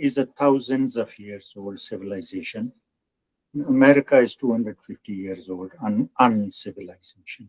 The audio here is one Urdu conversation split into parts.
is a thousands of years old civilization. America is 250 years old, uncivilization.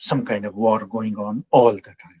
some kind of war going on all the time.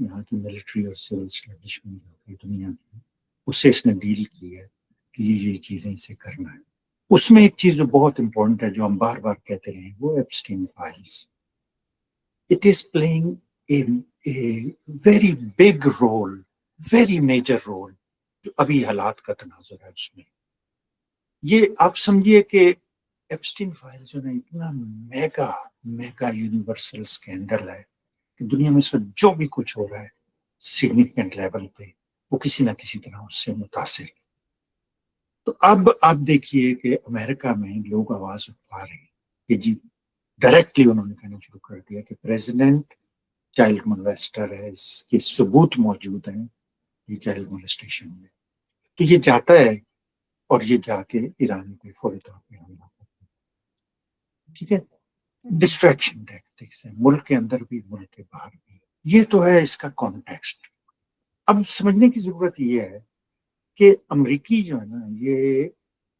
یہاں کی ملٹری اور سول اسٹیبلشمنٹ جو ہے دنیا کی اس سے اس نے ڈیل کی ہے کہ یہ چیزیں اسے کرنا ہے. اس میں ایک چیز جو بہت امپورٹنٹ ہے جو ہم بار بار کہتے رہے ہیں وہ Epstein files. It is playing a very big role, very major role جو ابھی حالات کا تناظر ہے اس میں. یہ آپ سمجھیے کہ ایپسٹین فائل جو ہے اتنا میگا یونیورسل اسکینڈل ہے کہ دنیا میں اس وقت جو بھی کچھ ہو رہا ہے سگنیفیکنٹ لیول پہ وہ کسی نہ کسی طرح اس سے متاثر ہے. تو اب آپ دیکھیے کہ امریکہ میں لوگ آواز اٹھا رہے ہیں کہ جی ڈائریکٹلی انہوں نے کہنا شروع کر دیا کہ پریزیڈنٹ چائلڈ مولسٹر ہے, اس کے ثبوت موجود ہیں یہ چائلڈ مولسٹیشن میں. تو یہ جاتا ہے اور یہ جا کے ایران پہ فوری طور پہ حملہ کرتا ہے. ٹھیک ہے, ڈسٹریکشن ٹیکٹکس ہے ملک کے اندر بھی ملک کے باہر بھی. یہ تو ہے اس کا کانٹیکسٹ. اب سمجھنے کی ضرورت یہ ہے کہ امریکی جو ہے نا یہ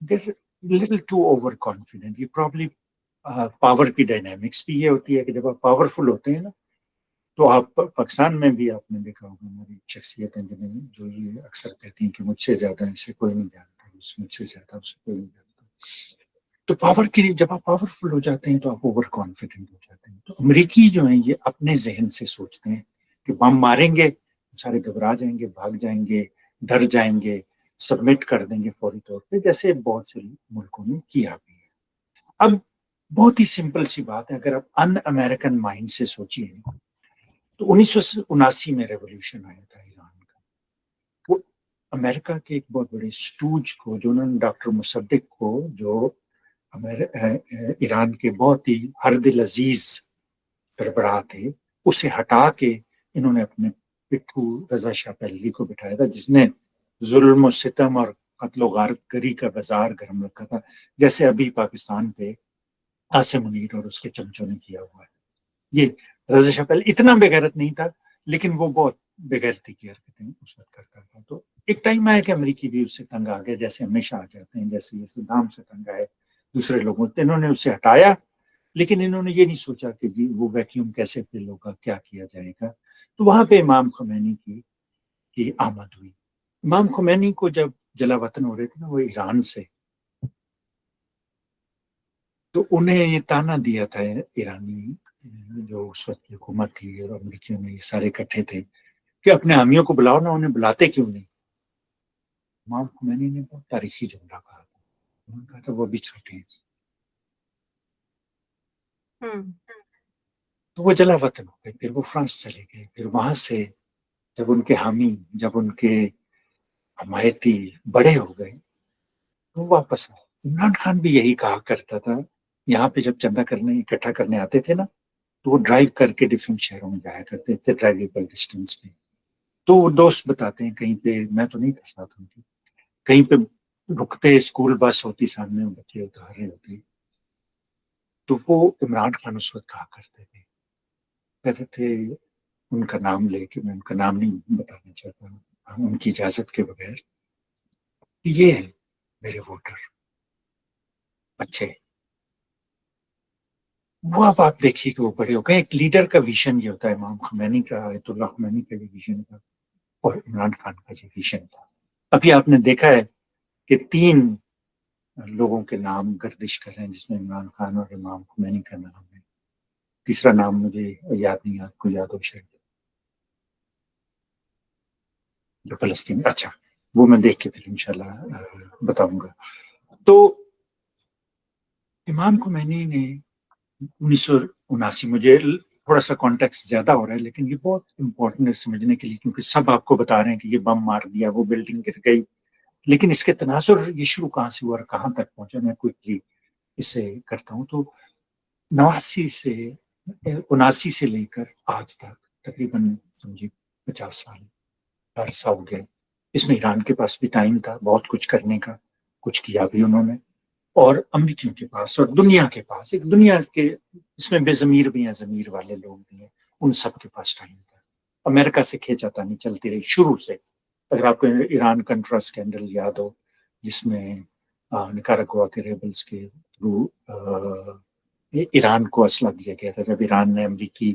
دیر لٹل ٹو اوور کانفیڈنٹ. یہ پرابلی پاور کی ڈائنامکس بھی یہ ہوتی ہے کہ جب آپ پاورفل ہوتے ہیں نا تو آپ پاکستان میں بھی آپ نے دیکھا ہوگا ہماری شخصیتیں جنہیں جو یہ اکثر کہتی ہیں کہ مجھ سے زیادہ اسے کوئی نہیں جانتا, مجھ سے زیادہ اسے کوئی نہیں جانتا. تو پاور کے لیے جب آپ پاورفل ہو جاتے ہیں تو آپ اوور کانفیڈنٹ ہو جاتے ہیں. تو امریکی جو ہیں یہ اپنے ذہن سے سوچتے ہیں کہ بم ماریں گے سارے گھبرا جائیں گے, بھاگ جائیں گے, ڈر جائیں گے, سبمٹ کر دیں گے فوری طور پہ, جیسے بہت سے ملکوں نے کیا بھی ہے. اب بہت ہی سمپل سی بات ہے, اگر آپ ان امریکن مائنڈ سے سوچیے تو 1979 میں ریولوشن آیا تھا ایران کا. وہ امریکہ کے ایک بہت بڑے اسٹوج کو جو انہوں نے ڈاکٹر مصدق کو جو ایران کے بہت ہی ہر دل عزیز سربراہ تھے اسے ہٹا کے انہوں نے اپنے پٹھو رضا شاہ پہلوی کو بٹھایا تھا جس نے ظلم و ستم اور قتل و غارت گری کا بازار گرم رکھا تھا, جیسے ابھی پاکستان پہ عاصم منیر اور اس کے چمچوں نے کیا ہوا ہے. یہ رضا شاہ پہلوی اتنا بےغیرت نہیں تھا لیکن وہ بہت بےغیرتی کی حرکتیں اس وقت کرتا تھا. تو ایک ٹائم آیا کہ امریکی بھی اس سے تنگ آ گئے, جیسے ہمیشہ آ جاتے ہیں, جیسے یہ صدام سے تنگ آئے دوسرے لوگوں سے. انہوں نے اسے ہٹایا لیکن انہوں نے یہ نہیں سوچا کہ جی وہ ویکیوم کیسے فل ہوگا, کیا کیا جائے گا. تو وہاں پہ امام خمینی کی آمد ہوئی. امام خمینی کو جب جلا وطن ہو رہے تھے نا وہ ایران سے, تو انہیں یہ تانا دیا تھا ایرانی جو اس وقت کی حکومت تھی اور امریکیوں میں یہ سارے اکٹھے تھے کہ اپنے حامیوں کو بلاؤ نا, انہیں بلاتے کیوں نہیں. امام خمینی نے بہت تاریخی جملہ کہا تھا, انہوں نے کہا تھا وہ بھی چھوٹے ہیں. تو وہ جلا وطن ہو گئے, پھر وہ فرانس چلے گئے, پھر وہاں سے جب ان کے حامی, جب ان کے حمایتی بڑے ہو گئے تو واپس آئے. عمران خان بھی یہی کہا کرتا تھا, یہاں پہ جب چندہ کرنے اکٹھا کرنے آتے تھے نا تو وہ ڈرائیو کر کے ڈفرینٹ شہروں میں جایا کرتے تھے ڈرائیویبل ڈسٹینس پہ. تو وہ دوست بتاتے ہیں کہیں پہ, میں تو نہیں تھا ساتھ ان کی, کہیں پہ رکتے اسکول بس ہوتی سامنے, بچے اتار رہے ہوتے تو وہ عمران خان اس وقت کہا کرتے تھے, کہتے تھے ان کا نام لے کے, میں ان کا نام نہیں بتانا چاہتا ہوں ان کی اجازت کے بغیر, یہ ہے میرے ووٹر بچے. وہ اب آپ دیکھیے کہ وہ بڑے ہو گئے. ایک لیڈر کا ویژن یہ ہوتا ہے, امام خمینی کا, آیت اللہ خمینی کا یہ ویژن تھا اور عمران خان کا یہ ویژن تھا. ابھی آپ نے دیکھا ہے کہ 3 لوگوں کے نام گردش کر رہے ہیں جس میں عمران خان اور امام خمینی کا نام ہے. تیسرا نام مجھے یاد نہیں, آپ کو یاد ہو شاید, جو فلسطین. اچھا وہ میں دیکھ کے پھر انشاءاللہ بتاؤں گا. تو امام خمینی نے 1979, مجھے تھوڑا سا کانٹیکس زیادہ ہو رہا ہے لیکن یہ بہت امپورٹنٹ ہے سمجھنے کے لیے کیونکہ سب آپ کو بتا رہے ہیں کہ یہ بم مار دیا, وہ بلڈنگ گر گئی, لیکن اس کے تناظر یہ شروع کہاں سے ہوا اور کہاں تک پہنچا میں کوئکلی اسے کرتا ہوں. تو 79 سے لے کر آج تک تقریباً سمجھے 50 سال عرصہ ہو گئے. اس میں ایران کے پاس بھی ٹائم تھا بہت کچھ کرنے کا, کچھ کیا بھی انہوں نے, اور امریکیوں کے پاس اور دنیا کے پاس, ایک دنیا کے اس میں بے ضمیر بھی ہیں, ضمیر والے لوگ بھی ہیں, ان سب کے پاس ٹائم تھا. امریکہ سے کھینچا نہیں چلتی رہی شروع سے. اگر آپ کو ایران کنٹرا اسکینڈل یاد ہو جس میں نکاراگوا کے ریبلز کے تھرو ایران کو اسلحہ دیا گیا تھا, جب ایران نے امریکی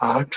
8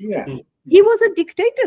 yeah. He was a dictator.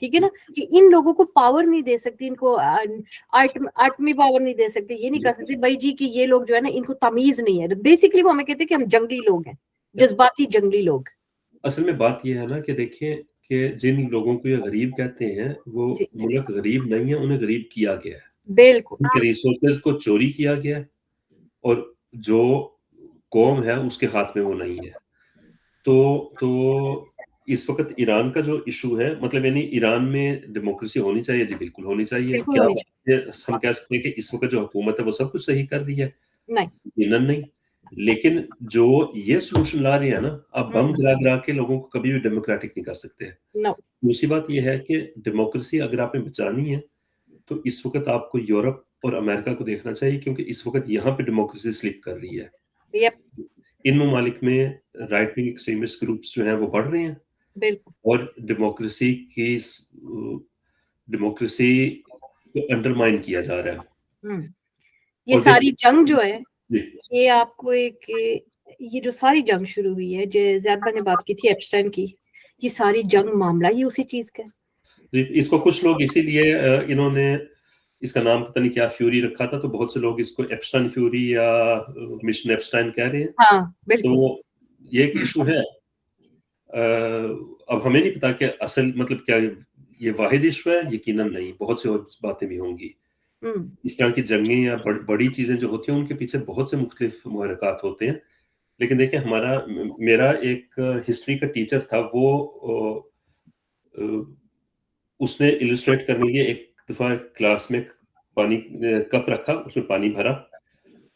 ٹھیک ہے نا, کہ ان لوگوں کو پاور نہیں دے سکتی, ان کو آٹمی پاور نہیں دے سکتے, یہ نہیں کر سکتے بھائی جی کہ یہ لوگ جو ہے نا ان کو تمیز نہیں ہے. بیسکلی وہ ہمیں کہتے ہیں کہ ہم جنگلی لوگ ہیں, جذباتی جنگلی لوگ. اصل میں بات یہ ہے نا کہ دیکھیں کہ جن لوگوں کو یہ غریب کہتے ہیں وہ جی ملک غریب نہیں ہے, انہیں غریب کیا گیا ہے, بالکل ان کے ریسورسز کو چوری کیا گیا ہے, اور جو قوم ہے اس کے ہاتھ میں وہ نہیں ہے. تو اس وقت ایران کا جو ایشو ہے, مطلب یعنی ایران میں ڈیموکریسی ہونی چاہیے, جی بالکل ہونی چاہیے. بالکل کیا ہونی ہم کہہ سکتے ہیں کہ اس وقت جو حکومت ہے وہ سب کچھ صحیح کر رہی ہے؟ نہیں. یقیناً نہیں. لیکن جو یہ سولوشن لا رہی ہے نا, آپ بم گرا گرا کے لوگوں کو کبھی بھی ڈیموکریٹک نہیں کر سکتے. نو دوسری بات یہ ہے کہ ڈیموکریسی اگر آپ نے بچانی ہے تو اس وقت آپ کو یورپ اور امریکہ کو دیکھنا چاہیے, کیونکہ اس وقت یہاں پہ ڈیموکریسی سلپ کر رہی ہے. یپ ان ممالک میں رائٹ ونگ ایکسٹریمسٹ گروپس جو ہیں وہ بڑھ رہے ہیں, بالکل اور ڈیموکریسی کو انڈرمائن کیا جا رہا ہے. یہ اور ساری جنگ جو ہے جی یہ آپ کو ایک, یہ جو ساری جنگ شروع ہوئی ہے, جو زیادہ نے بات کی تھی ایپسٹائن کی, یہ ساری جنگ معاملہ ہی اسی چیز کا ہے. جی, اس کو کچھ لوگ اسی لیے انہوں نے اس کا نام پتہ نہیں کیا فیوری رکھا تھا, تو بہت سے لوگ اس کو ایپسٹائن فیوری یا مشن ایپسٹائن کہہ رہے ہیں. ہاں بالکل. تو یہ ایک ایشو ہے. اب ہمیں نہیں پتا کہ اصل مطلب کیا یہ واحد ایشو ہے, یقیناً نہیں, بہت سے اور باتیں بھی ہوں گی. اس طرح کی جنگیں یا بڑی چیزیں جو ہوتی ہیں ان کے پیچھے بہت سے مختلف محرکات ہوتے ہیں. لیکن دیکھیں میرا ایک ہسٹری کا ٹیچر تھا, وہ اس نے السٹریٹ کرنے کے لیے ایک دفعہ کلاس میں پانی کپ رکھا, اس میں پانی بھرا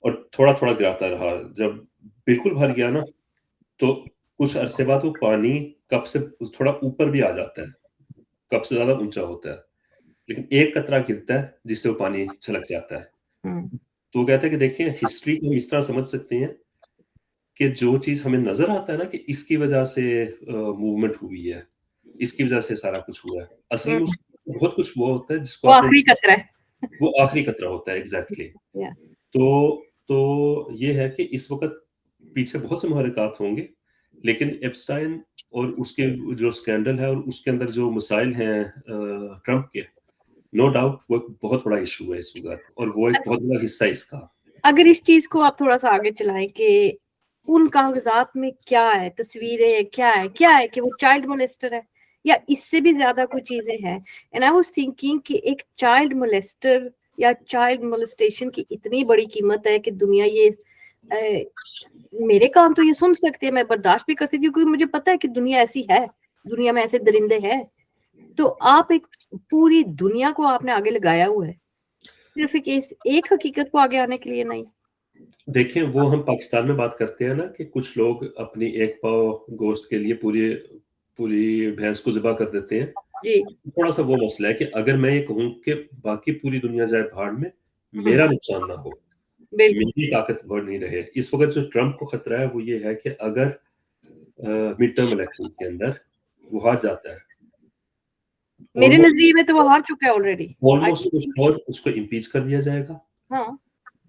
اور تھوڑا تھوڑا گراتا رہا. جب بالکل بھر گیا نا تو کچھ عرصے بعد وہ پانی کپ سے تھوڑا اوپر بھی آ جاتا ہے, کپ سے زیادہ اونچا ہوتا ہے, لیکن ایک قطرہ گرتا ہے جس سے وہ پانی چھلک جاتا ہے. تو وہ کہتا ہے کہ دیکھیں ہسٹری کو ہم اس طرح سمجھ سکتے ہیں کہ جو چیز ہمیں نظر آتا ہے نا کہ اس کی وجہ سے موومنٹ ہوئی ہے, اس کی وجہ سے سارا کچھ ہوا ہے, اصل میں اس بہت کچھ وہ ہوتا ہے جس کو وہ آخری قطرہ ہے, وہ آخری قطرہ ہوتا ہے. ایگزیکٹلی. تو یہ ہے کہ اس وقت پیچھے بہت سے محرکات ہوں گے, لیکن ایپسٹائن اور اس کے جو اسکینڈل ہے اور اس کے اندر جو مسائل ہیں ٹرمپ کے, نو ڈاؤٹ وہ ایک بہت بڑا ایشو ہے اس وقت, اور وہ ایک بہت بڑا حصہ اس کا. اگر اس چیز کو آپ تھوڑا سا آگے چلائیں کہ ان کاغذات میں کیا ہے, تصویریں کیا ہے کہ وہ چائلڈ مولیسٹر ہے یا اس سے بھی زیادہ کوئی چیزیں ہیں. اینڈ آئی واز تھنکنگ کہ ایک چائلڈ مولیسٹر یا چائلڈ مولیسٹیشن کی اتنی بڑی قیمت ہے کہ دنیا یہ میرے کام تو یہ سن سکتے ہیں, میں برداشت بھی کر سکتی ہوں کیونکہ مجھے پتا ہے کہ دنیا ایسی ہے, دنیا میں ایسے درندے ہیں. تو آپ ایک پوری دنیا کو آپ نے آگے لگایا ہوا ہے صرف ایک حقیقت کو آگے آنے کے لیے نہیں. دیکھیں وہ ہم پاکستان میں بات کرتے ہیں نا کہ کچھ لوگ اپنی ایک پاؤ گوشت کے لیے پوری بھینس کو ذبح کر دیتے ہیں. جی تھوڑا سا وہ مسئلہ ہے کہ اگر میں یہ کہوں کہ باقی پوری دنیا جائے بھاڑ میں, میرا نقصان نہ ہو, میری طاقت بڑھ نہیں رہے. اس وقت جو ٹرمپ کو خطرہ ہے وہ یہ ہے کہ اگر مڈ ٹرم الیکشن کے اندر وہ ہار جاتا ہے, میرے نظریے میں تو وہ ہار چکا ہے آلریڈی, آلموسٹ اور اس کو امپیچ کر دیا جائے گا. ہاں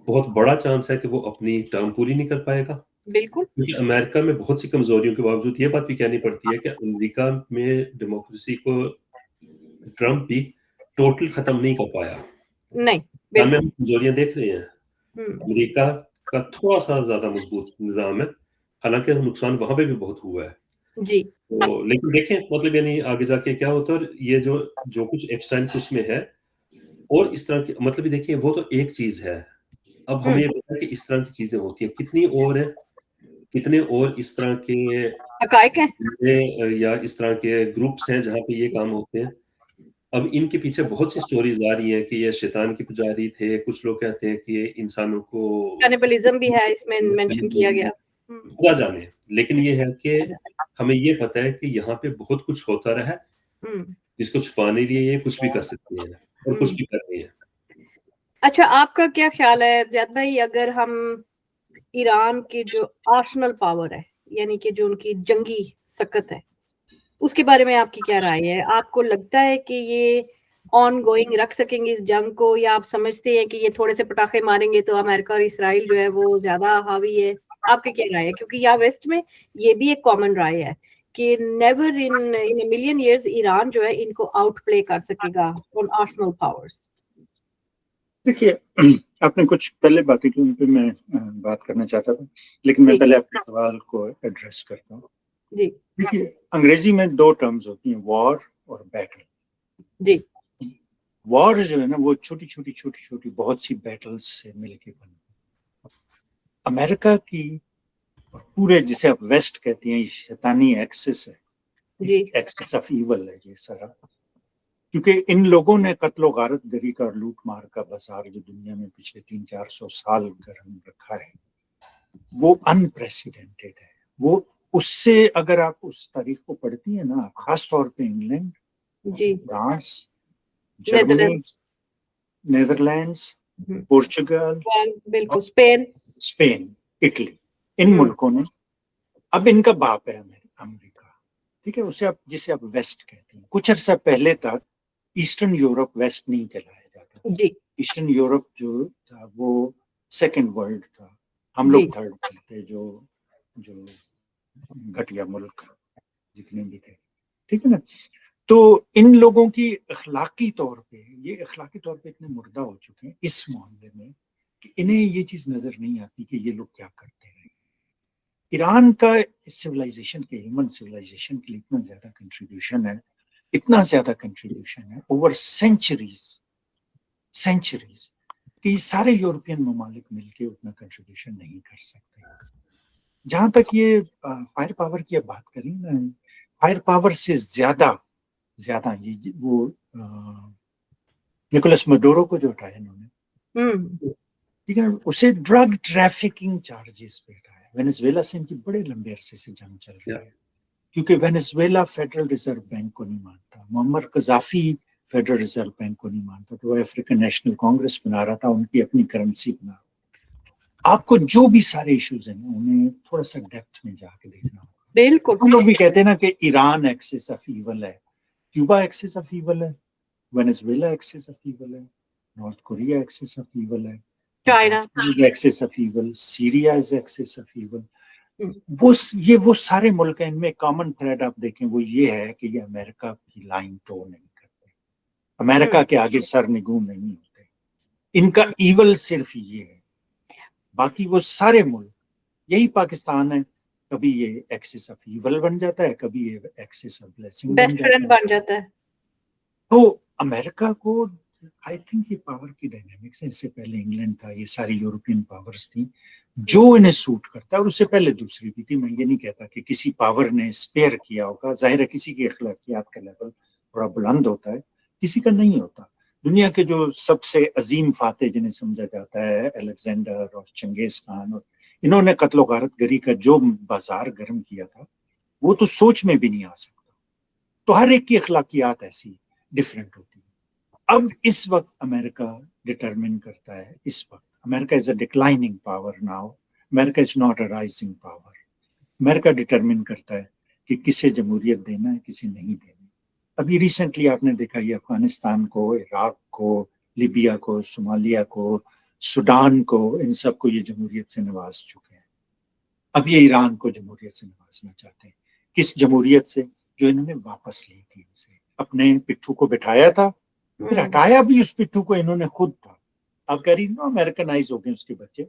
بہت بڑا چانس ہے کہ وہ اپنی ٹرم پوری نہیں کر پائے گا. بالکل. کیونکہ امریکہ میں بہت سی کمزوریوں کے باوجود یہ بات بھی کہنی پڑتی ہے کہ امریکہ میں ڈیموکریسی کو ٹرمپ بھی ٹوٹل ختم نہیں کر پایا. نہیں ہم کمزوریاں دیکھ رہے ہیں. امریکہ کا تھوڑا سا زیادہ مضبوط نظام ہے, حالانکہ نقصان وہاں پہ بھی بہت ہوا ہے. جی تو لیکن دیکھیں مطلب یعنی آگے جا کے کیا ہوتا ہے, اور یہ جو کچھ ایپسٹائن اس میں ہے اور اس طرح کی مطلب دیکھیں وہ تو ایک چیز ہے. اب ہمیں یہ پتا ہے کہ اس طرح کی چیزیں ہوتی ہیں کتنی اور ہیں, کتنے اور اس طرح کے حقائق ہیں یا اس طرح کے گروپس ہیں جہاں پہ یہ کام ہوتے ہیں. اب ان کے پیچھے بہت سی سٹوریز آ رہی ہیں کہ یہ شیطان کی پجاری تھے, کچھ لوگ کہتے ہیں کہ انسانوں کو کینیبلزم بھی ہے اس میں مینشن کیا گیا, خدا جانے. لیکن یہ ہے کہ ہمیں یہ پتا ہے کہ یہاں پہ بہت کچھ ہوتا رہا ہے جس کو چھپانے لیے یہ کچھ بھی کر سکتے ہیں اور کچھ بھی کر رہے ہیں. اچھا آپ کا کیا خیال ہے زیاد بھائی, اگر ہم ایران کی جو آرسنل پاور ہے یعنی کہ جو ان کی جنگی سکت ہے اس کے بارے میں آپ کی کیا رائے ہے؟ آپ کو لگتا ہے کہ یہ آن گوئنگ رکھ سکیں گے اس جنگ کو, یا آپ سمجھتے ہیں کہ یہ تھوڑے سے پٹاخے ماریں گے تو امریکہ اور اسرائیل جو ہے وہ زیادہ حاوی ہے؟ آپ کی کیا رائے ہے؟ کیونکہ یہاں ویسٹ میں یہ بھی ایک کامن رائے ہے کہ never in million years Iran جو ہے ان کو آؤٹ پلے کر سکے گا آن آرسنل پاورز. دیکھیے آپ نے کچھ پہلے باتیں کی، ان پہ میں بات کرنا چاہتا تھا، لیکن میں پہلے آپ کے سوال کو ایڈریس کرتا ہوں. جی دیکھیے انگریزی میں دو ٹرمز ہوتی ہیں، وار اور بیٹل. جی وار جو ہے نا وہ چھوٹی چھوٹی بہت سی بیٹلز سے مل کے بنتی ہے. امریکہ کی اور پورے جسے آپ ویسٹ کہتے ہیں یہ شیطانی ایکسس ہے، جی ایکسس آف ایول ہے یہ سارا، کیونکہ ان لوگوں نے قتل و غارت گری کا اور لوٹ مار کا بازار جو دنیا میں پچھلے 300-400 سال گرم رکھا ہے وہ انپریسیڈنٹڈ ہے. وہ اس سے اگر آپ اس تاریخ کو پڑھتی ہیں نا، خاص طور پہ انگلینڈ، جی فرانس، جرمنی، نیدرلینڈس، پورچگل، بالکل اسپین، اٹلی، ان ملکوں نے، اب ان کا باپ ہے امریکہ، ٹھیک ہے، جسے آپ ویسٹ کہتے ہیں. کچھ عرصہ پہلے تک ایسٹرن یورپ ویسٹ نہیں کہلایا جاتا. جی ایسٹرن یورپ جو تھا وہ سیکنڈ ورلڈ تھا، ہم لوگ تھرڈ ورلڈ تھے، جو گھٹیا ملک جتنے بھی تھے، ٹھیک ہے نا. تو ان لوگوں کی اخلاقی طور پہ اتنے مردہ ہو چکے ہیں اس معاملے میں کہ انہیں یہ چیز نظر نہیں آتی کہ یہ لوگ کیا کرتے رہے. ایران کا سویلائزیشن کے، ہیومن سویلائزیشن کے لیے اتنا زیادہ کنٹریبیوشن ہے اوور سینچریز کہ یہ سارے یورپین ممالک مل کے اتنا کنٹریبیوشن نہیں کر سکتے. جہاں تک یہ فائر پاور کی بات کریں نا، فائر پاور سے زیادہ یہ وہ نکولس مڈورو کو جو ہٹایا انہوں نے، ٹھیک ہے، اسے ڈرگ ٹریفکنگ چارجز پہ ہٹایا. وینزویلا سے ان کی بڑے لمبے عرصے سے جنگ چل رہی ہے، کیونکہ وینزویلا فیڈرل ریزرو بینک کو نہیں مانتا، معمر قذافی فیڈرل ریزرو بینک کو نہیں مانتا، تو وہ افریقن نیشنل کانگریس بنا رہا تھا، ان کی اپنی کرنسی بنا رہا. آپ کو جو بھی سارے ایشوز ہیں انہیں تھوڑا سا ڈیپتھ میں جا کے دیکھنا ہوگا. بالکل ہم لوگ بھی کہتے ہیں نا کہ ایران ایکسس آف ایول ہے، کیوبا ایکسس آف ایول ہے، وینزویلا ایکسس آف ایول ہے، North Korea axis of evil ہے، China axis of evil, Syria is axis of evil. وہ سارے ملک ہیں، ان میں کامن تھریڈ آپ دیکھیں وہ یہ ہے کہ یہ امریکہ کی لائن ٹو نہیں کرتے، امریکہ کے آگے سر نگوں نہیں ہوتے. ان کا ایول صرف یہ ہے، باقی وہ سارے ملک، یہی پاکستان ہے، کبھی یہ ایکسس آف ایول بن جاتا ہے، کبھی یہ ایکسس آف بلیسنگ بن جاتا ہے. تو امریکہ کو آئی تھنک یہ پاور کی ڈائنامکس ہے، اس سے پہلے انگلینڈ تھا، یہ ساری یورپین پاورز تھیں، جو انہیں سوٹ کرتا ہے، اور اس سے پہلے دوسری بھی تھی. میں یہ نہیں کہتا کہ کسی پاور نے اسپیئر کیا ہوگا، ظاہر ہے کسی کی اخلاقیات کا لیول بڑا بلند ہوتا ہے، کسی کا نہیں ہوتا. دنیا کے جو سب سے عظیم فاتح جنہیں سمجھا جاتا ہے، الیگزینڈر اور چنگیز خان، اور انہوں نے قتل و غارت گری کا جو بازار گرم کیا تھا وہ تو سوچ میں بھی نہیں آ سکتا. تو ہر ایک کی اخلاقیات ایسی ڈفرینٹ ہوتی ہیں. اب اس وقت امریکہ ڈٹرمن کرتا ہے، اس وقت امریکہ is a declining power now, امریکہ is not a rising power. امریکہ ڈٹرمن کرتا ہے کہ کسے جمہوریت دینا ہے، کسے نہیں دینا. ابھی ریسنٹلی آپ نے دیکھا یہ افغانستان کو، عراق کو، لیبیا کو، صومالیہ کو، سوڈان کو، ان سب کو یہ جمہوریت سے نواز چکے ہیں. اب یہ ایران کو جمہوریت سے نوازنا چاہتے ہیں. کس جمہوریت سے؟ جو انہوں نے واپس لی تھی، ان سے اپنے پٹھو کو بٹھایا تھا، پھر ہٹایا بھی اس پٹھو کو انہوں نے خود تھا. آپ کہہ رہی نا امریکنائز ہو گئے اس کے بچے،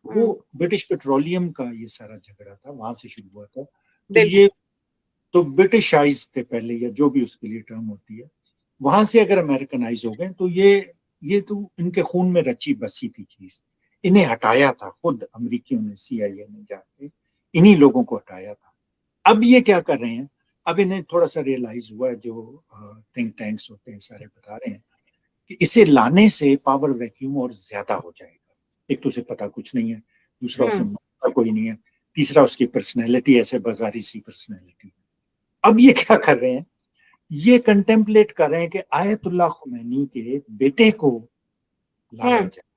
وہ برٹش پیٹرولیم کا یہ سارا جھگڑا تھا، وہاں سے شروع ہوا تھا. تو یہ تو برٹش آئیز تھے پہلے، یا جو بھی اس کے لیے ٹرم ہوتی ہے، وہاں سے اگر امریکنائز ہو گئے تو یہ تو ان کے خون میں رچی بسی تھی چیز. انہیں ہٹایا تھا خود امریکیوں نے، سی آئی اے نے جا کے انہی لوگوں کو ہٹایا تھا. اب یہ کیا کر رہے ہیں؟ اب انہیں تھوڑا سا ریئلائز ہوا ہے، جو تھنک ٹینکس ہوتے ہیں سارے بتا رہے ہیں کہ اسے لانے سے پاور ویکیوم اور زیادہ ہو جائے گا. ایک تو اسے پتا کچھ نہیں ہے، دوسرا اسے مانتا کوئی نہیں ہے، تیسرا اس کی پرسنالٹی ایسے بازاری سی پرسنالٹی. اب یہ کیا کر رہے ہیں؟ یہ کنٹمپلیٹ کر رہے ہیں کہ آیت اللہ خمینی کے بیٹے کو لایا جائے.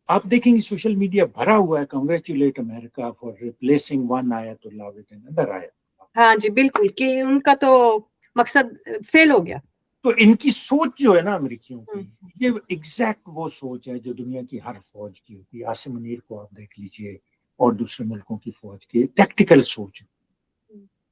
آپ دیکھیں گے سوشل میڈیا بھرا ہوا ہے، congratulate America for replacing one آیت اللہ ود انادر آیت. ہاں جی بالکل، کہ ان کا تو مقصد فیل ہو گیا. تو ان کی سوچ جو ہے نا امریکیوں کی، یہ ایگزیکٹ وہ سوچ ہے جو دنیا کی ہر فوج کی ہوتی ہے. عاصم منیر کو آپ دیکھ لیجئے اور دوسرے ملکوں کی فوج کی ٹیکٹیکل سوچ.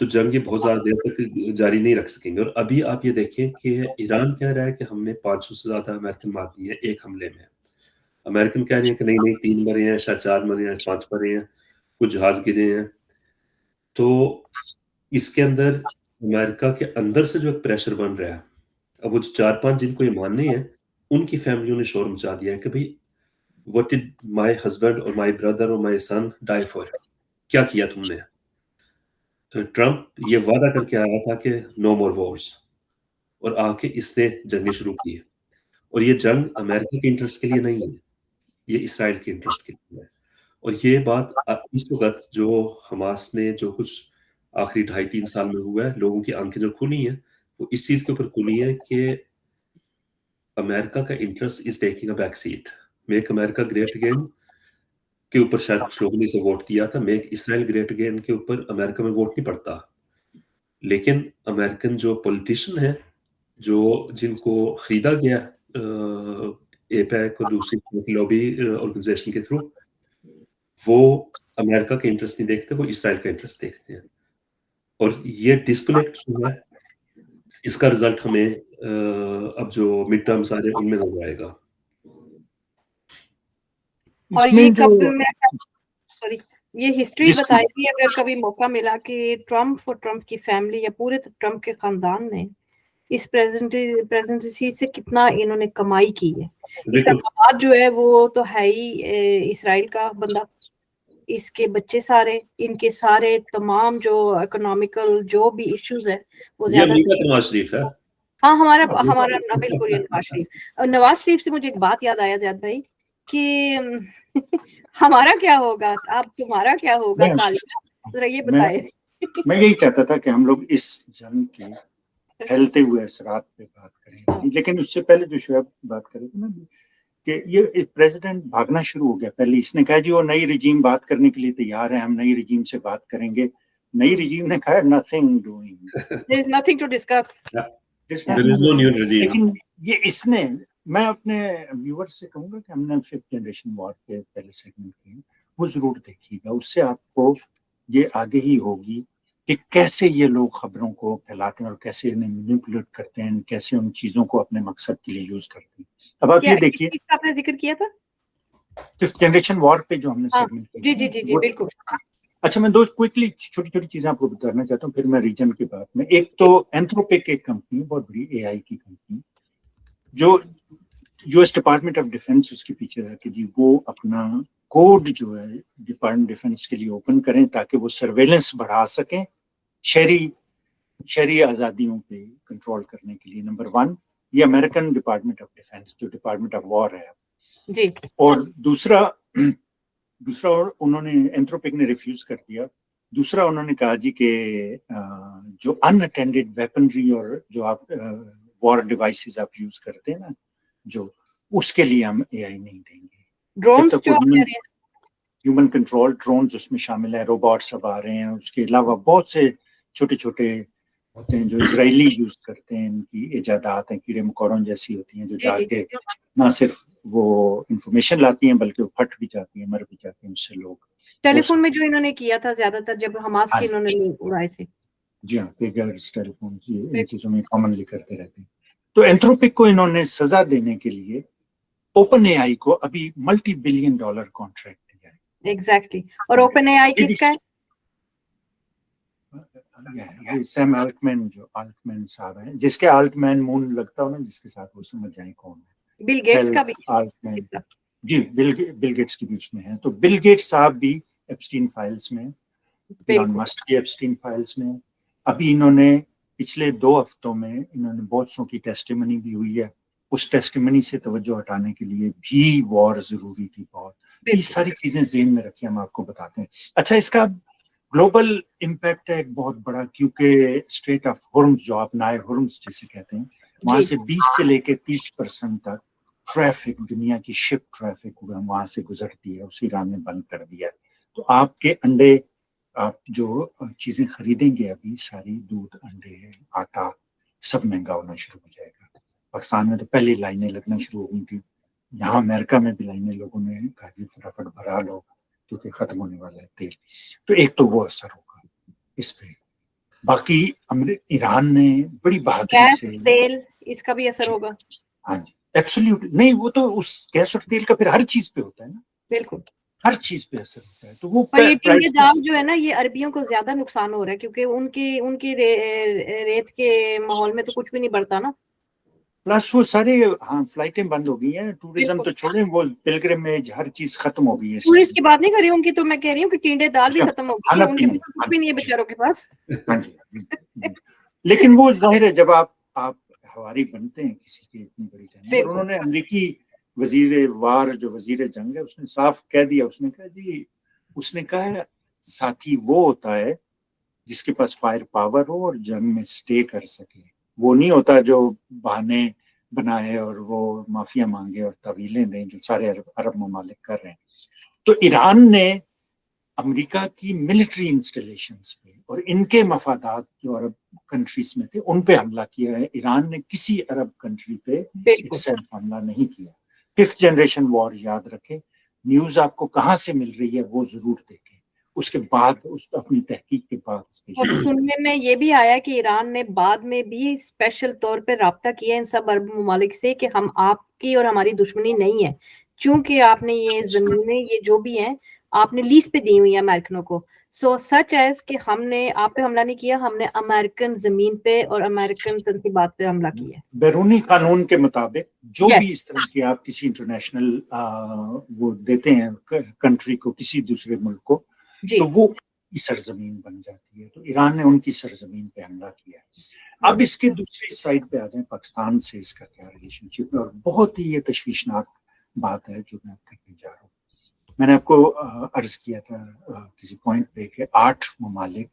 تو جنگ یہ بہت زیادہ دیر تک جاری نہیں رکھ سکیں گے. اور ابھی آپ یہ دیکھیں کہ ایران کہہ رہا ہے کہ ہم نے 500 سے زیادہ امریکن مار دیے ہیں ایک حملے میں. امریکن کہہ رہے ہیں کہ نہیں 3 مرے ہیں، شاید 4 مرے ہیں، 5 مرے ہیں، کچھ جہاز گرے ہیں. تو اس کے اندر امریکہ کے اندر سے جو ایک پریشر بن رہا ہے، اب وہ جو 4-5 جن کو یہ ماننے ہیں ان کی فیملیوں نے شور مچا دیا ہے کہ بھئی what did my husband or my brother or my son die for؟ کیا کیا تم نے؟ ٹرمپ یہ وعدہ کر کے آیا تھا کہ نو مور وارز، اور آ کے اس نے جنگیں شروع کی ہے. اور یہ جنگ امریکہ کے انٹرسٹ کے لیے نہیں ہے، یہ اسرائیل کے انٹرسٹ کے لیے ہے. اور یہ بات اس وقت جو حماس نے جو کچھ آخری 2.5-3 سال میں ہوا ہے، لوگوں کی آنکھیں جو کھلی ہیں وہ اس چیز کے اوپر کھلی ہیں کہ امریکہ کا interest is taking a back set. Make America great again کے اوپر شاید کچھ لوگوں نے اسے ووٹ کیا تھا، میک اسرائیل گریٹ اگین کے اوپر امریکہ میں ووٹ نہیں پڑتا. لیکن امریکن جو پولیٹیشین ہیں جن کو خریدا گیا اے پیک اور دوسری لابی آرگنائزیشن کے تھرو، وہ امریکہ کا انٹرسٹ نہیں دیکھتے، وہ اسرائیل کا انٹرسٹ دیکھتے ہیں. اور یہ ڈسکنیکٹ جو ہے اس کا رزلٹ ہمیں اب جو مڈ ٹرمز آ رہے ہیں ان میں نظر آئے گا. اور یہ کب سوری یہ ہسٹری بتائے گی اگر کبھی موقع ملا کہ ٹرمپ اور ٹرمپ کی فیملی یا پورے ٹرمپ کے خاندان نے اس پریزنٹسی سے کتنا انہوں نے کمائی کی ہے. اس کا کماد جو ہے وہ تو ہے ہی اسرائیل کا بندہ، اس کے بچے سارے، ان کے سارے تمام جو اکنامیکل جو بھی ایشوز ہے وہ زیادہ نواز شریف ہے. ہاں ہمارا بالکل نواز شریف. نواز شریف سے مجھے ایک بات یاد آیا زیاد بھائی کہ ہمارا کیا ہوگا، اب تمہارا کیا ہوگا ذرا یہ بتائے. میں یہی چاہتا تھا کہ ہم لوگ اس جنگ کے پھیلتے ہوئے اثرات پہ بات کریں، لیکن اس سے پہلے جو شعیب بات کرے تھے نا کہ یہ پریزیڈنٹ بھاگنا شروع ہو گیا. پہلے اس نے کہا جی وہ نئی رجیم بات کرنے کے لیے تیار ہے، ہم نئی رجیم سے بات کریں گے. نئی رجیم نے کہا nothing doing. There is nothing to discuss. There is no new regime. لیکن یہ اس نے، میں اپنے ویور سے کہوں گا کہ ہم نے 5th جنریشن وار کے پہلے سیگمنٹ کی وہ ضرور دیکھیے گا. اس سے آپ کو یہ آگے ہی ہوگی کہ کیسے یہ لوگ خبروں کو پھیلاتے ہیں اور کیسے انہیں مینیپولیٹ کرتے ہیں، کیسے ان چیزوں کو اپنے مقصد کے لیے یوز کرتے ہیں. اب آپ یہ دیکھیے آپ نے ذکر کیا تھا 5th جنریشن وار پہ جو ہم نے سیگمنٹ کیا. جی بالکل. اچھا میں 2 کوئکلی چھوٹی چھوٹی چیزیں آپ کو بتانا چاہتا ہوں، پھر میں ریجن کی بات میں. ایک تو اینتھروپک ایک کمپنی، بہت بڑی اے آئی کی کمپنی، جو US ڈپارٹمنٹ آف ڈیفنس اس کے پیچھے ہے کہ جی وہ اپنا کوڈ جو ہے ڈپارٹمنٹ ڈیفنس کے لیے اوپن کریں تاکہ وہ سرویلنس بڑھا سکیں شہری آزادیوں پہ کنٹرول کرنے کے لیے. نمبر 1 یہ امریکن ڈپارٹمنٹ آف ڈیفنس جو ڈپارٹمنٹ آف وار ہے جی. اور دوسرا انہوں نے اینتھروپک نے ریفیوز کر دیا. دوسرا انہوں نے کہا جی کہ جو ان اٹینڈڈ ویپنری اور جو آپ وار ڈیوائسز آپ یوز کرتے ہیں نا، جو اس کے لیے ہم اے آئی نہیں دیں گے. ڈرونز جو ہیومن کنٹرول ڈرونز اس میں شامل ہے، روبوٹس اب آ رہے ہیں. اس کے علاوہ بہت سے چھوٹے چھوٹے ہوتے ہیں جو اسرائیلی یوز کرتے ہیں، ان کی ایجادات ہیں، کیڑے مکوڑوں جیسی ہوتی ہیں جو جا کے نہ صرف وہ انفارمیشن لاتی ہیں بلکہ وہ پھٹ بھی جاتی ہیں، مر بھی جاتے ہیں. اس سے لوگ ٹیلی فون میں جو انہوں نے کیا تھا زیادہ تر جب حماس کے انہوں نے اڑائے تھے. جی ہاں، پیگرز ٹیلی فون ان چیزوں میں کامنلی کرتے رہتے ہیں. تو اینتھروپک کو انہوں نے سزا دینے کے لیے اوپن اے آئی کو ابھی $multi billion کانٹریکٹ دیا ہے. ایگزیکٹلی. اور اوپن اے آئی کس کا ہے؟ یہ سیم آلٹمین جو آلٹمین صاحب ہیں، جس کے آلٹمین مون لگتا ہو نا جس کے ساتھ، وہ سمجھ جائیں کون ہے. بل گیٹس کا بھی آلٹمین. جی بل گیٹس کے بیچ میں ہیں. تو بل گیٹس صاحب بھی ایپسٹین فائلز میں، ایلن مسک کی ایپسٹین فائلز میں. ابھی انہوں نے پچھلے 2 ہفتوں میں انہوں نے بہت سو کی ٹیسٹیمنی بھی ہوئی ہے. اس ٹیسٹیمنی سے توجہ ہٹانے کے لیے بھی وار ضروری تھی بہت. یہ ساری چیزیں ذہن میں رکھیں، ہم آپ کو بتاتے ہیں. اچھا اس کا گلوبل امپیکٹ ہے ایک بہت بڑا، کیونکہ اسٹریٹ آف ہرمز جو آپ نائے ہرمز جسے کہتے ہیں، وہاں سے 20 سے لے کے 30% تک ٹریفک، دنیا کی شپ ٹریفک وہاں سے گزرتی ہے. اس ایران نے بند کر دیا. تو آپ کے انڈے، آپ جو چیزیں خریدیں گے ابھی ساری، دودھ، انڈے، آٹا، سب مہنگا ہونا شروع ہو جائے گا. پاکستان میں تو پہلی لائنیں لگنا شروع ہو گئی تھی. یہاں امریکہ میں بھی لائنیں لوگوں نے کہا کہ فٹافٹ بھرا لو کیونکہ ختم ہونے والا ہے تیل. تو ایک تو وہ اثر ہوگا اس پہ. باقی ایران نے بڑی بہادری گیس سے تیل اس کا بھی اثر ہوگا. ہاں جی ایبسلیوٹ نہیں وہ تو اس گیس اور تیل کا پھر ہر چیز پہ ہوتا ہے نا بالکل. ہر چیز پہ اثر ہوتا ہے تو وہ پر یہ ٹنڈے پرائسز دال جو ہے نا یہ عربیوں کو زیادہ نقصان ہو رہا ہے کیونکہ ان کی ریت کے ماحول میں تو کچھ بھی نہیں بڑھتا نا. پلس وہ سارے ہاں فلائٹیں بند ہو گئی ہیں ٹورزم بالکل. تو چھوڑیں وہ پلگرمیج ہر چیز ختم ہو گئی ہے اس ٹورسٹ کی ٹائم بات نہیں کر رہی ہوں ان کی تو میں کہہ رہی ہوں کہ ٹنڈے دال بھی ختم ہو گئی ہے کھانا ان کے پینا پاس کچھ بھی نہیں ہے بیچاروں کے پاس. ہاں جی لیکن وہ ظاہر ہے جب آپ ہواری بنتے ہیں کسی کی اتنی بڑی جنگ اور انہوں نے امریکی وزیر وار جو وزیر جنگ ہے اس نے صاف کہہ دیا اس نے کہا ہے ساتھی وہ ہوتا ہے جس کے پاس فائر پاور ہو اور جنگ میں سٹے کر سکے وہ نہیں ہوتا جو بہانے بنائے اور وہ معافیا مانگے اور طویلیں دیں جو سارے عرب ممالک کر رہے ہیں. تو ایران نے امریکہ کی ملٹری انسٹالیشنز پہ اور ان کے مفادات جو عرب کنٹریز میں تھے ان پہ حملہ کیا ہے. ایران نے کسی عرب کنٹری پہ سیلف حملہ نہیں کیا. 5th جنریشن وار یاد رکھے نیوز آپ کو کہاں سے مل رہی ہے وہ ضرور دیکھیں اس کے بعد اس اپنی تحقیق کے بعد. اور سننے میں یہ بھی آیا کہ ایران نے بعد میں بھی اسپیشل طور پہ رابطہ کیا ان سب عرب ممالک سے کہ ہم آپ کی اور ہماری دشمنی نہیں ہے چونکہ آپ نے یہ زمینیں یہ جو بھی ہیں آپ نے لیز پہ دی ہوئی ہیں امریکنوں کو. سو سچ ایز کہ ہم نے آپ پہ حملہ نہیں کیا ہم نے امریکن زمین پہ اور امریکن تنصیبات پہ حملہ کیا ہے. بیرونی قانون کے مطابق جو بھی اس طرح کی آپ کسی انٹرنیشنل وہ دیتے ہیں کنٹری کو کسی دوسرے ملک کو تو وہ سرزمین بن جاتی ہے. تو ایران نے ان کی سرزمین پہ حملہ کیا ہے. اب اس کے دوسری سائڈ پہ آ جائیں پاکستان سے اس کا کیا ریلیشن شپ ہے اور بہت ہی یہ تشویشناک بات ہے جو میں کرنے جا رہا ہوں. میں نے آپ کو عرض کیا تھا کسی پوائنٹ پہ کہ 8 ممالک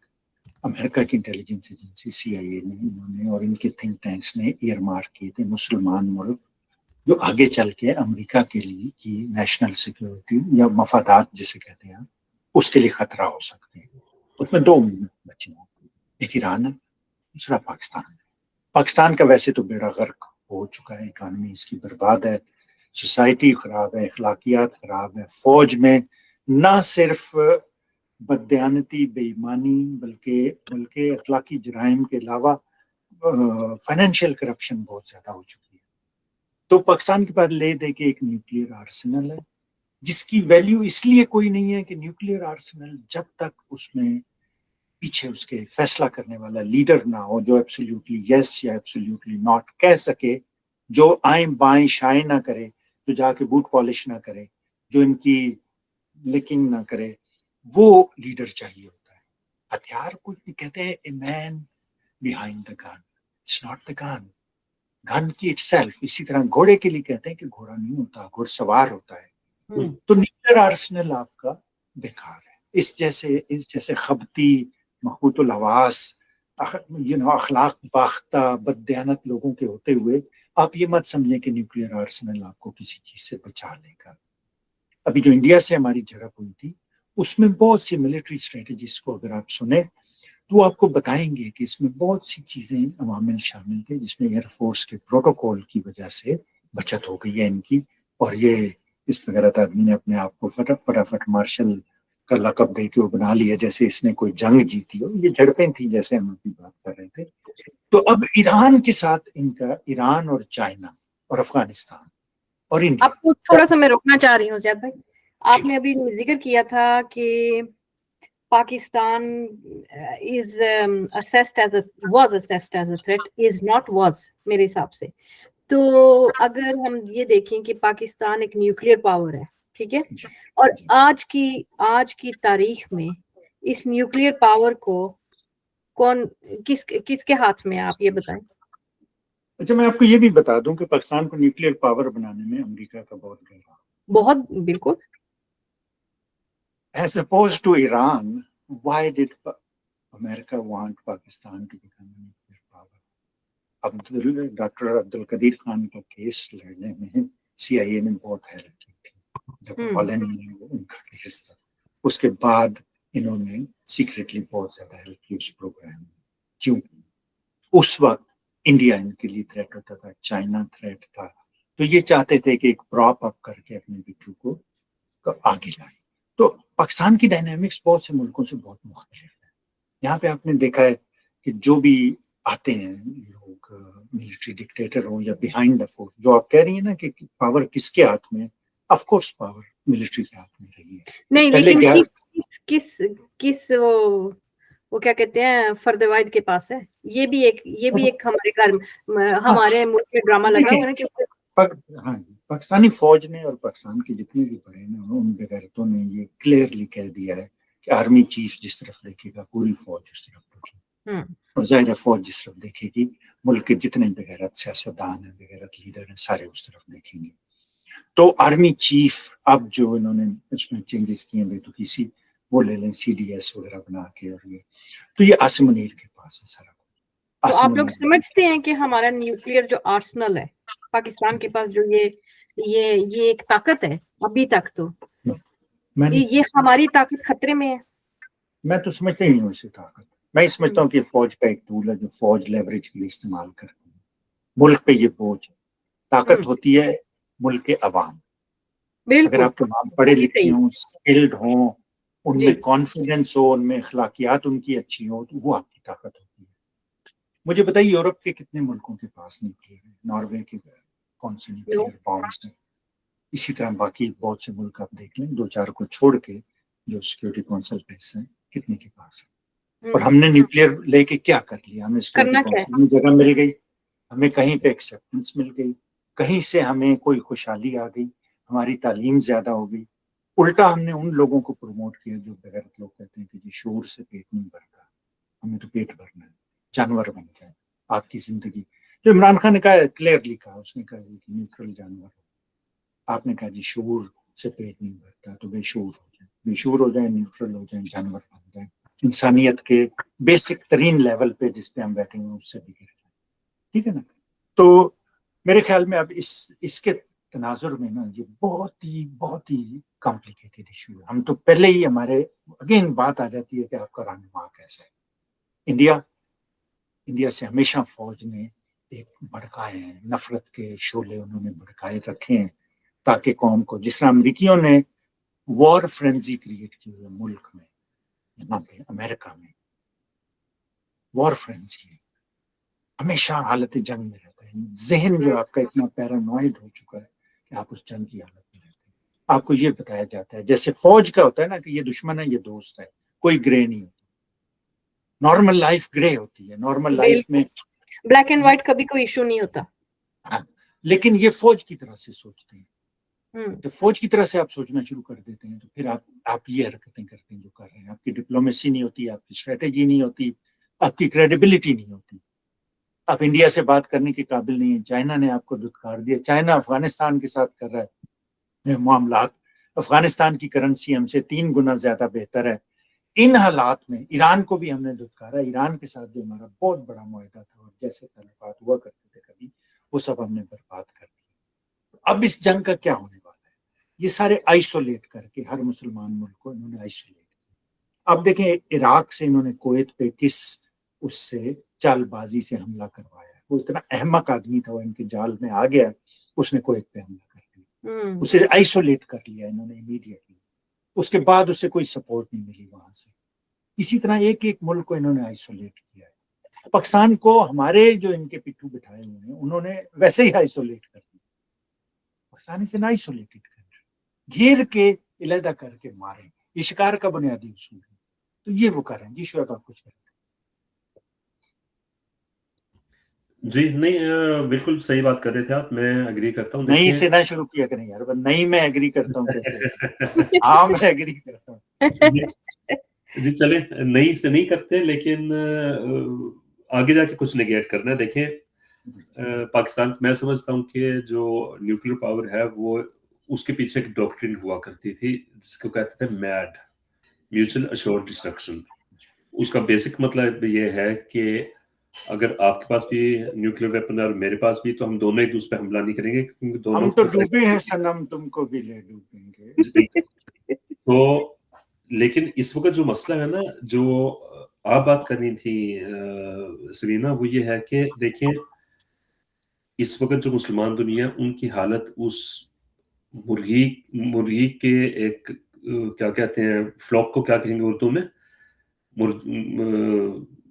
امریکہ کی انٹیلیجنس ایجنسی CIA نے انہوں نے اور ان کے تھنک ٹینکس نے ایئر مارک کیے تھے مسلمان ملک جو آگے چل کے امریکہ کے لیے کی نیشنل سیکیورٹی یا مفادات جسے کہتے ہیں اس کے لیے خطرہ ہو سکتے ہیں. اس میں 2 بچے ہیں ایک ایران ہے دوسرا پاکستان ہے. پاکستان کا ویسے تو بیڑا غرق ہو چکا ہے اکانومی اس کی برباد ہے سوسائٹی خراب ہے اخلاقیات خراب ہے فوج میں نہ صرف بددیانتی بے ایمانی بلکہ اخلاقی جرائم کے علاوہ فائنینشیل کرپشن بہت زیادہ ہو چکی ہے. تو پاکستان کے پاس لے دے کے ایک نیوکلیئر آرسنل ہے جس کی ویلیو اس لیے کوئی نہیں ہے کہ نیوکلیئر آرسنل جب تک اس میں پیچھے اس کے فیصلہ کرنے والا لیڈر نہ ہو جو ایبسلیوٹلی یس یا ایبسلیوٹلی ناٹ کہہ سکے جو آئیں بائیں شائیں نہ کرے جو جا کے بوٹ پالش نہ کرے جو ان کی لکنگ نہ کرے وہ لیڈر چاہیے ہوتا ہے. ہتھیار کچھ نہیں کہتے ہیں a man behind the gun it's not the gun gun کی اٹ سیلف. اسی طرح گھوڑے کے لیے کہتے ہیں کہ گھوڑا نہیں ہوتا گھوڑ سوار ہوتا ہے. تو نیوکلیئر آرسنل آپ کا بیکار ہے. اس جیسے خبتی مخبوط الحواس اخلاق باختہ بددیانت لوگوں کے ہوتے ہوئے آپ یہ مت سمجھیں کہ نیوکلیئر آرسنل آپ کو کسی چیز سے بچا لے گا. ابھی جو انڈیا سے ہماری جھڑپ ہوئی تھی اس میں بہت سی ملٹری اسٹریٹجیز کو اگر آپ سنیں تو آپ کو بتائیں گے کہ اس میں بہت سی چیزیں عوامل شامل تھے جس میں ایئر فورس کے پروٹوکول کی وجہ سے بچت ہو گئی ہے ان کی. اور یہ اس پہ غلط آدمی نے اپنے آپ کو فٹافٹ مارشل کا لقب دے کے وہ بنا لیا جیسے اس نے کوئی جنگ جیتی ہو. یہ جھڑپیں تھیں جیسے ہم اپنی بات کر رہے تھے. تو اب ایران کے ساتھ ان کا ایران اور چائنا اور افغانستان اور انڈیا. آپ کو تھوڑا سا میں روکنا چاہ رہی ہوں زیاد بھائی آپ نے ابھی ذکر کیا تھا کہ Pakistan was assessed as a threat is not was میرے حساب سے. تو اگر ہم یہ دیکھیں کہ پاکستان ایک نیوکلیئر پاور ہے ٹھیک ہے اور آج کی تاریخ میں اس نیوکلیئر پاور کو کس کے ہاتھ میں آپ یہ بتائیں. اچھا میں آپ کو یہ بھی بتا دوں کہ پاکستان کو نیوکلیئر پاور بنانے میں امریکہ کا بہت بالکل as opposed to Iran, why did America want Pakistan to become a nuclear power? Doctor Abdul Qadeer Khan کا کیس لڑنے میں CIA نے بہت ہیلپ کی تھی جب ہالینڈ میں ان کا کیس تھا. اس کے بعد انہوں نے سیکریٹلی بہت زیادہ ہیلپ کی اس پروگرام میں. کیوں؟ اس وقت انڈیا ان کے لیے تھریٹ ہوتا تھا چائنا تھریٹ تھا تو یہ چاہتے تھے کہ ایک پراپ اپ کر کے اپنے بچوں کو آگے لائیں. تو پاکستان کی ڈائنامکس بہت سے ملکوں سے بہت مختلف ہے. یہاں پہ آپ نے دیکھا ہے کہ جو بھی آتے ہیں لوگ ملٹری ڈکٹیٹر ہوں یا بیہائنڈ دا فورس، جو آپ کہہ رہی ہیں نا کہ پاور کس کے ہاتھ میں ہے، آف کورس پاور ملٹری کے ہاتھ میں رہی ہے. نہیں پہلے لیکن کیا کس وہ کیا کہتے ہیں فرد واحد کے پاس ہے. یہ بھی ایک ہمارے گھر ہمارے ملک میں ڈرامہ لگا ہوا ہے نا کہ ہاں جی، پاکستانی فوج نے اور پاکستان کے جتنے بھی بڑے ہیں ان بغیرتوں نے یہ کلیئرلی کہہ دیا ہے کہ آرمی چیف جس طرف دیکھے گا پوری فوج اس طرف دیکھے گی، اور ظاہر فوج جس طرف دیکھے گی ملک کے جتنے بغیرت سیاستدان ہیں، بغیرت لیڈر ہیں، سارے اس طرف دیکھیں گے. تو آرمی چیف اب جو انہوں نے اس میں چینجز کیے ہیں تو کسی وہ لے لیں CDS وغیرہ بنا کے، اور یہ عاصم منیر کے پاس ہے سارا کچھ. تو آپ لوگ سمجھتے ہیں کہ ہمارا نیوکلیئر جو آرسنل ہے پاکستان کے پاس، جو یہ ایک طاقت ہے ابھی تک، تو یہ ہماری طاقت خطرے میں ہے؟ میں تو سمجھتا ہی نہیں ہوں اسے طاقت. میں یہ سمجھتا ہوں کہ فوج کا ایک ٹول ہے جو فوج لیوریج کے لیے استعمال کرتی ہے. ملک پہ یہ بوجھ ہے. طاقت ہوتی ہے ملک کے عوام. اگر آپ کے عوام پڑھے لکھے ہوں، اسکلڈ ہوں، ان میں کانفیڈنس ہو، ان میں اخلاقیات ان کی اچھی ہو، تو وہ آپ کی طاقت ہوتی ہے. مجھے بتائیے یورپ کے کتنے ملکوں کے پاس نیوکلیئر ہے؟ ناروے کے کون سے نیوکلیئر بامبس ہیں؟ اسی طرح باقی بہت سے ملک آپ دیکھ لیں، 2-4 کو چھوڑ کے جو سیکورٹی کونسل پہ ہیں کتنے کے پاس ہے. اور ہم نے نیوکلیئر لے کے کیا کر لیا؟ ہمیں سیکورٹی کونسل میں جگہ مل گئی، ہمیں کہیں پہ ایکسیپٹنس مل گئی، کہیں سے ہمیں کوئی خوشحالی آ گئی، ہماری تعلیم زیادہ ہو گئی. الٹا ہم نے ان لوگوں کو پروموٹ کیا جو بغیرت لوگ کہتے ہیں کہ جی شعور سے پیٹ نہیں بھرتا، ہمیں تو پیٹ بھرنا ہے، جانور بن جائے آپ کی زندگی. جو عمران خان نے کہا ہے، کلیئرلی کہا، اس نے کہا کہ نیوٹرل جانور ہو. آپ نے کہا جی شعور سے پیٹ نہیں بھرتا، تو بے شعور ہو جائیں، بے شعور ہو جائیں، نیوٹرل ہو جائیں، جانور بن جائیں، انسانیت کے بیسک ترین لیول پہ جس پہ ہم بیٹھے ہیں اس سے بھی گر جائیں. ٹھیک ہے نا؟ تو میرے خیال میں اب اس کے تناظر میں نا یہ بہت ہی کمپلیکیٹڈ ایشو ہے. ہم تو پہلے ہی ہمارے اگین بات آ جاتی ہے کہ آپ کا رہنما کیسا ہے. انڈیا سے ہمیشہ فوج نے ایک بھڑکائے ہیں، نفرت کے شعلے انہوں نے بھڑکائے رکھے ہیں تاکہ قوم کو، جس طرح امریکیوں نے وار فرینزی کریٹ کی ہوئی ملک میں، یہاں پہ امریکہ میں وار فرینزی ہے، ہمیشہ حالت جنگ میں رہتا ہے. ذہن جو آپ کا اتنا پیرانوائڈ ہو چکا ہے کہ آپ اس جنگ کی حالت میں رہتے ہیں. آپ کو یہ بتایا جاتا ہے جیسے فوج کا ہوتا ہے نا کہ یہ دشمن ہے، یہ دوست ہے، کوئی گرے نہیں ہوتا. نارمل لائف گرے ہوتی ہے، نارمل لائف میں بلیک اینڈ وائٹ کبھی کوئی ایشو نہیں ہوتا. لیکن یہ فوج کی طرح سے سوچتے ہیں. جب فوج کی طرح سے آپ سوچنا شروع کر دیتے ہیں تو پھر آپ یہ حرکتیں کرتے ہیں جو کر رہے ہیں. آپ کی ڈپلومیسی نہیں ہوتی، آپ کی اسٹریٹجی نہیں ہوتی، آپ کی کریڈیبلٹی نہیں ہوتی. آپ انڈیا سے بات کرنے کے قابل نہیں ہیں. چائنا نے آپ کو دھتکار دیا. چائنا افغانستان کے ساتھ کر رہا ہے معاملات. افغانستان کی کرنسی ہم سے 3 گنا زیادہ بہتر ہے. ان حالات میں ایران کو بھی ہم نے دھتکارا. ایران کے ساتھ جو ہمارا بہت بڑا معاہدہ تھا اور جیسے تعلقات ہوا کرتے تھے کبھی، وہ سب ہم نے برباد کر دیا. اب اس جنگ کا کیا ہونے والا ہے؟ یہ سارے آئسولیٹ کر کے ہر مسلمان ملک کو انہوں نے آئسولیٹ کیا. اب دیکھیں عراق سے انہوں نے کویت پہ کس اس سے چال بازی سے حملہ کروایا ہے. وہ اتنا احمق آدمی تھا، وہ ان کے جال میں آ گیا، اس نے کویت پہ حملہ کر دیا. اسے آئسولیٹ کر لیا انہوں نے امیڈیٹلی. اس کے بعد اسے کوئی سپورٹ نہیں ملی وہاں سے. اسی طرح ایک ملک کو انہوں نے آئسولیٹ کیا ہے. پاکستان کو ہمارے جو ان کے پٹھو بٹھائے ہوئے ہیں انہوں نے ویسے ہی آئسولیٹ کر دیا. پاکستان سے نہ آئسولیٹڈ کنٹری، گھیر کے علیحدہ کر کے ماریں، یہ شکار کا بنیادی اصول ہے. تو یہ وہ کر رہے ہیں. جی شعیب آپ کچھ کریں. جی نہیں، بالکل صحیح بات کر رہے تھے آپ، میں اگری کرتا ہوں. نہیں سے نہ شروع کیا کریں یار، نہیں میں اگری کرتا ہوں کیسے؟ ہاں میں اگری کرتا ہوں. جی چلیں، نہیں سے نہیں کرتے، لیکن آگے جا کے کچھ نیگیٹ کرنا ہے. دیکھیں پاکستان، میں سمجھتا ہوں کہ جو نیوکلیر پاور ہے وہ اس کے پیچھے ایک ڈاکٹرن ہوا کرتی تھی جس کو کہتے تھے میڈ، میوچل اشورڈ ڈسٹرکشن. اس کا بیسک مطلب یہ ہے کہ اگر آپ کے پاس بھی نیوکلیر ویپن ہے اور میرے پاس بھی، تو ہم دونوں ایک دوسرے پہ حملہ نہیں کریں گے کیونکہ دونوں ہم تو ڈوبے ہیں صنم، تم کو بھی لے ڈوبیں گے. تو لیکن اس وقت جو مسئلہ ہے نا، جو آپ بات کرنی تھی سرینا، وہ یہ ہے کہ دیکھیں اس وقت جو مسلمان دنیا ان کی حالت اس مرغی کے ایک کیا کہتے ہیں، فلوک کو کیا کہیں گے اردو میں،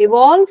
evolve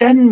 10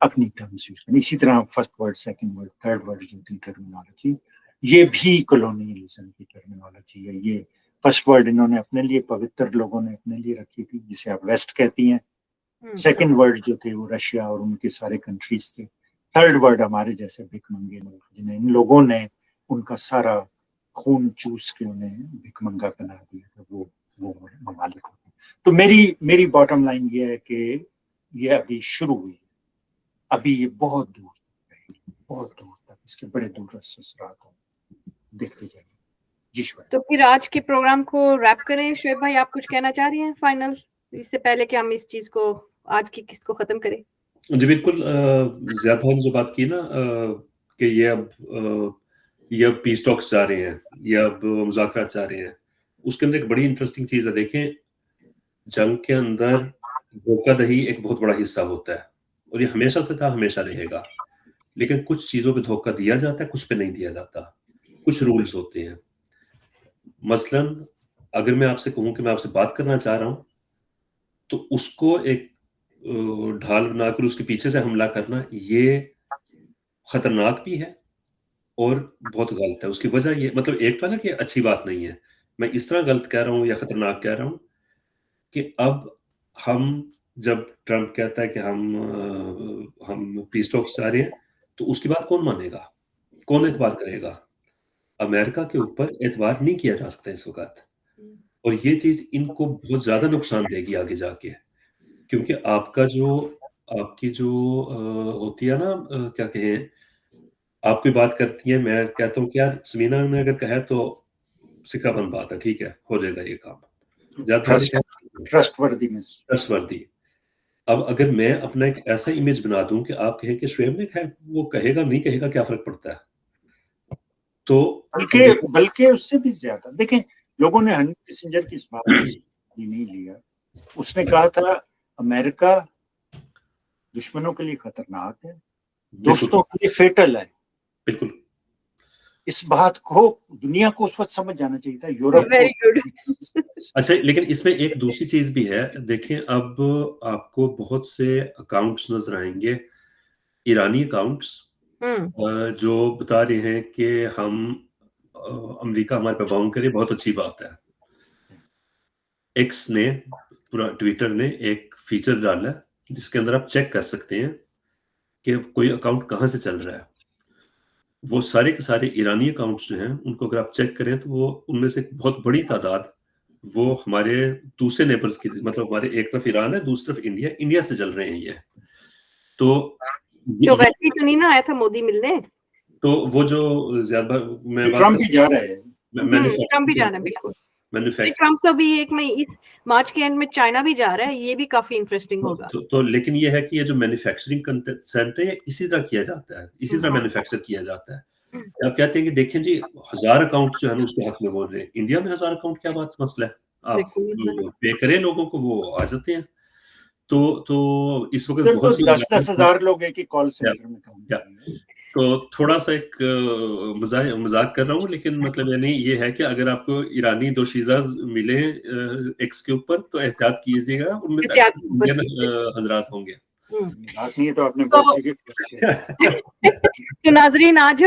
اپنی ٹرمز یوز کریں. اسی طرح first word, second word, third word جو تھی ٹرمینالوجی، یہ بھی کولونیلزم کی ٹرمینالوجی ہے. یہ فرسٹ ورڈ انہوں نے اپنے لیے، پوتر لوگوں نے اپنے لیے رکھی تھی جسے آپ ویسٹ کہتی ہیں. سیکنڈ ورڈ جو تھے وہ رشیا اور ان کے سارے کنٹریز تھے. تھرڈ ورڈ ہمارے جیسے بھک منگے لوگ جنہیں ان لوگوں نے ان کا سارا خون چوس کے انہیں بھک منگا بنا دیا، وہ ممالک ہوتے. تو میری باٹم لائن یہ ہے کہ یہ ابھی شروع ہوئی، ابھی یہ بہت دور تک ہے، بہت دور تک اس کے بڑے دور اثرات ہوں، دیکھتے جائیں. جی شعیب. تو پھر آج کے پروگرام کو ریپ کریں. شعیب بھائی آپ کچھ کہنا چاہ رہی ہیں فائنل، اس سے پہلے کہ ہم اس چیز کو آج کی قسط کو ختم کریں؟ جی بالکل. زیاد بھائی نے جو بات کی نا کہ یہ اب پیس ٹاکس جا رہے ہیں، یہ اب مذاکرات جا رہے ہیں، اس کے اندر ایک بڑی انٹرسٹنگ چیز ہے. دیکھیں جنگ کے اندر دھوکہ دہی ایک بہت بڑا حصہ ہوتا ہے، اور یہ ہمیشہ سے تھا، ہمیشہ رہے گا. لیکن کچھ چیزوں پہ دھوکہ دیا جاتا ہے، کچھ پہ نہیں دیا جاتا. کچھ رولز ہوتے ہیں. مثلا اگر میں آپ سے کہوں کہ میں آپ سے بات کرنا چاہ رہا ہوں، تو اس کو ایک ڈھال بنا کر اس کے پیچھے سے حملہ کرنا، یہ خطرناک بھی ہے اور بہت غلط ہے. اس کی وجہ یہ مطلب ایک تو ہے نا کہ اچھی بات نہیں ہے، میں اس طرح غلط کہہ رہا ہوں یا خطرناک کہہ رہا ہوں کہ اب ہم جب ٹرمپ کہتا ہے کہ ہم پیس ٹاکس چاہ رہے ہیں، تو اس کی بات کون مانے گا، کون اعتبار کرے گا؟ امریکہ کے اوپر اعتبار نہیں کیا جا سکتا اس وقت، اور یہ چیز ان کو بہت زیادہ نقصان دے گی آگے جا کے. کیونکہ آپ کی جو ہوتی ہے نا کیا کہیں، آپ کوئی بات کرتی ہیں، میں کہتا ہوں کہ یار سمینا نے اگر کہا تو سکہ بند بات ہے، ٹھیک ہے ہو جائے گا یہ کام. ٹرسٹ وردی. اب اگر میں اپنا ایک ایسا امیج بنا دوں کہ آپ کہیں کہ شعیب نے کہا، وہ کہے گا نہیں کہے گا کیا فرق پڑتا ہے. تو بلکہ اس سے بھی زیادہ دیکھیں، لوگوں نے ہنری کسنجر کی اس بات کو نہیں لیا. اس نے کہا تھا امریکہ دشمنوں کے لیے خطرناک ہے، دوستوں کے لیے فیٹل ہے. بالکل اس بات کو دنیا کو اس وقت سمجھ جانا چاہیے تھا، یورپ کو. اچھا لیکن اس میں ایک دوسری چیز بھی ہے. دیکھیں اب آپ کو بہت سے اکاؤنٹس نظر آئیں گے، ایرانی اکاؤنٹس، جو بتا رہے ہیں کہ ہم امریکہ ہمارے پہ باؤنڈ کرے، بہت اچھی بات ہے. ایکس نے ٹویٹر نے ایک فیچر ڈالا ہے جس کے اندر آپ چیک کر سکتے ہیں کہ کوئی اکاؤنٹ کہاں سے چل رہا ہے. وہ سارے کے سارے ایرانی اکاؤنٹس جو ہیں ان کو اگر آپ چیک کریں تو وہ ان میں سے بہت بڑی تعداد وہ ہمارے دوسرے نیبرز کی، مطلب ہمارے ایک طرف ایران ہے، دوسری طرف انڈیا سے چل رہے ہیں. یہ تو ویسے ہی تو نہیں نا آیا تھا مودی ملنے، تو وہ جو زیادہ میں ٹرمپ بھی جا رہے ہیں، ٹرمپ بھی جانا ہے. بالکل ٹرمپ کا بھی ایک میں اس مارچ کے اینڈ میں چائنا بھی جا رہا ہے، یہ بھی کافی انٹرسٹنگ ہوگا. تو لیکن یہ ہے کہ یہ جو مینوفیکچرنگ کنسنٹ ہے اسی طرح کیا جاتا ہے، اسی طرح مینوفیکچر کیا جاتا ہے. آپ کہتے ہیں کہ دیکھیں جی 1000 اکاؤنٹ جو ہے نا اس کے حق میں بول رہے ہیں. انڈیا میں 1000 اکاؤنٹ کیا بات مسئلہ ہے، آپ پے کریں لوگوں کو، وہ آ جاتے ہیں. تو اس وقت بہت سی 10 ہزار لوگ ایک ہی کال سینٹر میں کام کر رہے ہیں. تو تھوڑا سا ایک مذاق کر رہا ہوں، لیکن مطلب یعنی یہ ہے کہ اگر آپ کو ایرانی دوشیزہ ملے ایکس کے اوپر تو احتیاط کیجیے گا، ان میں سے انڈین حضرات ہوں گے. تو ناظرین آج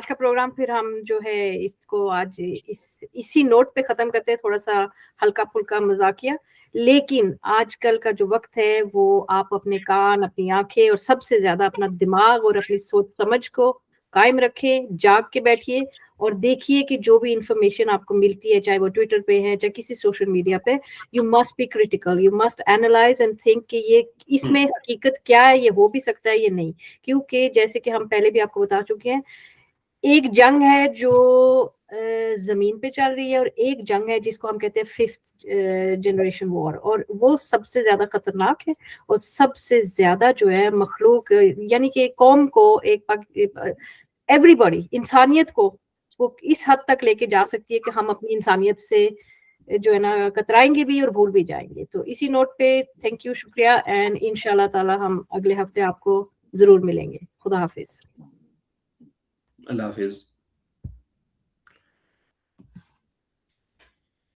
کا پروگرام پھر ہم جو ہے اس کو آج اسی نوٹ پہ ختم کرتے ہیں، تھوڑا سا ہلکا پھلکا مذاقیہ. لیکن آج کل کا جو وقت ہے وہ آپ اپنے کان، اپنی آنکھیں اور سب سے زیادہ اپنا دماغ اور اپنی سوچ سمجھ کو قائم رکھیں، جاگ کے بیٹھیے اور دیکھیے کہ جو بھی انفارمیشن آپ کو ملتی ہے، چاہے وہ ٹویٹر پہ ہے چاہے کسی سوشل میڈیا پہ، you must be critical, you must analyse and think کہ یہ اس میں حقیقت کیا ہے، یہ ہو بھی سکتا ہے یہ نہیں. کیونکہ جیسے کہ ہم پہلے بھی آپ کو بتا چکے ہیں، ایک جنگ ہے جو زمین پہ چل رہی ہے اور ایک جنگ ہے جس کو ہم کہتے ہیں 5th جنریشن وار، اور وہ سب سے زیادہ خطرناک ہے اور سب سے زیادہ جو ہے مخلوق یعنی کہ قوم کو، ایوری باڈی، انسانیت کو وہ اس حد تک لے کے جا سکتی ہے کہ ہم اپنی انسانیت سے جو ہے نا کترائیں گے بھی اور بھول بھی جائیں گے. تو اسی نوٹ پہ تھینک یو، شکریہ، اینڈ انشاءاللہ تعالی ہم اگلے ہفتے آپ کو ضرور ملیں گے. خدا حافظ. اللہ حافظ.